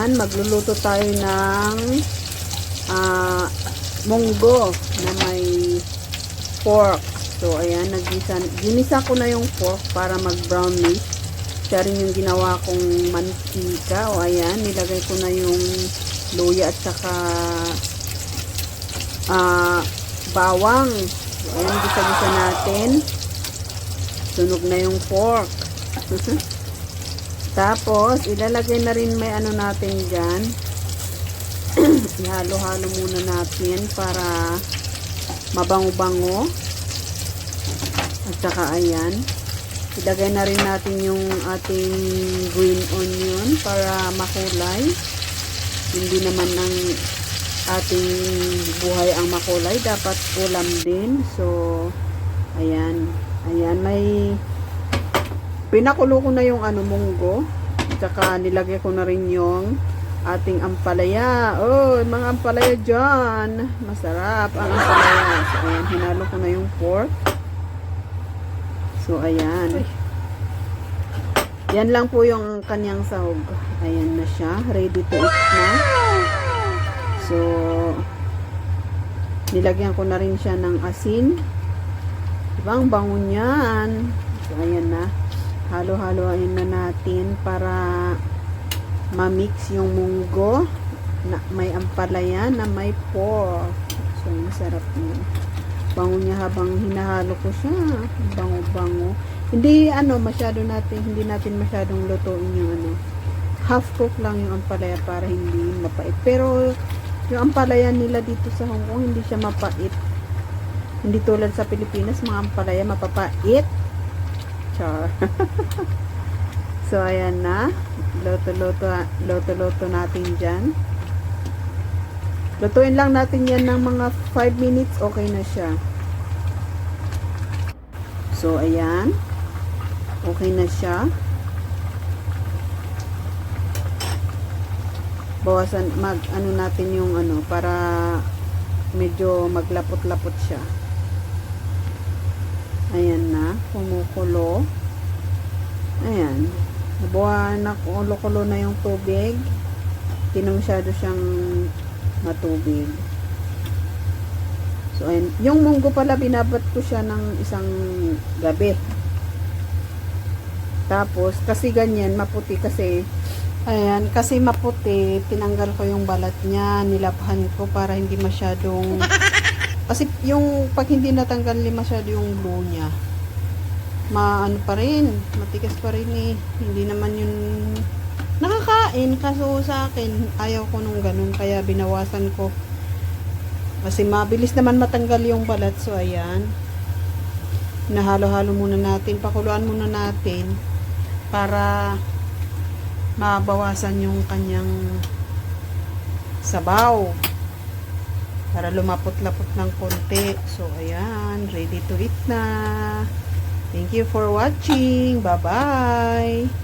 ayan, magluluto tayo ng munggo na may pork. So, ayan, ginisa ko na yung pork para mag-brownish. Siya rin yung ginawa kong mantika. O, ayan, nilagay ko na yung luya at saka bawang. So, ayan, gisa-gisa natin. Sunog na yung pork. Tapos, ilalagay na rin may ano natin dyan. Ihalo-halo muna natin para mabango-bango. At saka, ayan. Ilagay na rin natin yung ating green onion para makulay. Hindi naman ng ating buhay ang makulay. Dapat ulam din. So, ayan. Ayan, may pinakulo ko na yung munggo. Tsaka nilagay ko na rin yung ating ampalaya. Oh, mga ampalaya dyan. Masarap ang ampalaya. So, ayan, hinalo ko na yung pork. So, ayan. Yan lang po yung kanyang sahog. Ayan na siya. Ready to eat na. So, nilagyan ko na rin siya ng asin. Diba, ang bango niyan. So, ayan na. Halo-haloin na natin para ma-mix yung munggo na may ampalaya na may pork. So, masarap niya. Bango niya habang hinahalo ko siya. Bango-bango. Hindi natin masyadong lutuin yung half cook lang yung ampalaya para hindi mapait. Pero yung ampalaya nila dito sa Hong Kong hindi siya mapait. Hindi tulad sa Pilipinas, mga ampalaya mapapait. Char. So, ayan na. Loto-loto natin dyan. Lutuin lang natin yan ng mga 5 minutes. Okay na siya. So, ayan. Okay na siya. Bawasan, natin yung para medyo maglapot-lapot siya. Ayan na, kumukulo. Ayan. Nakulo-kulo na yung tubig. Hindi na masyado siyang matubig. So, ayan. Yung munggo pala, binabat ko siya ng isang gabi. Tapos, kasi ganyan, maputi kasi. Ayan, kasi maputi, tinanggal ko yung balat niya, nilaphan ko para hindi masyadong kasi yung pag hindi natanggal masyado yung glue niya, pa rin, matigas pa rin eh. Hindi naman yun nakakain, kaso sa akin ayaw ko nung ganun, kaya binawasan ko kasi mabilis naman matanggal yung balat. So ayan, nahalo-halo muna natin, pakuluan muna natin para mabawasan yung kanyang sabaw, para lumapot-lapot ng konti. So, ayan, ready to eat na. Thank you for watching. Bye-bye.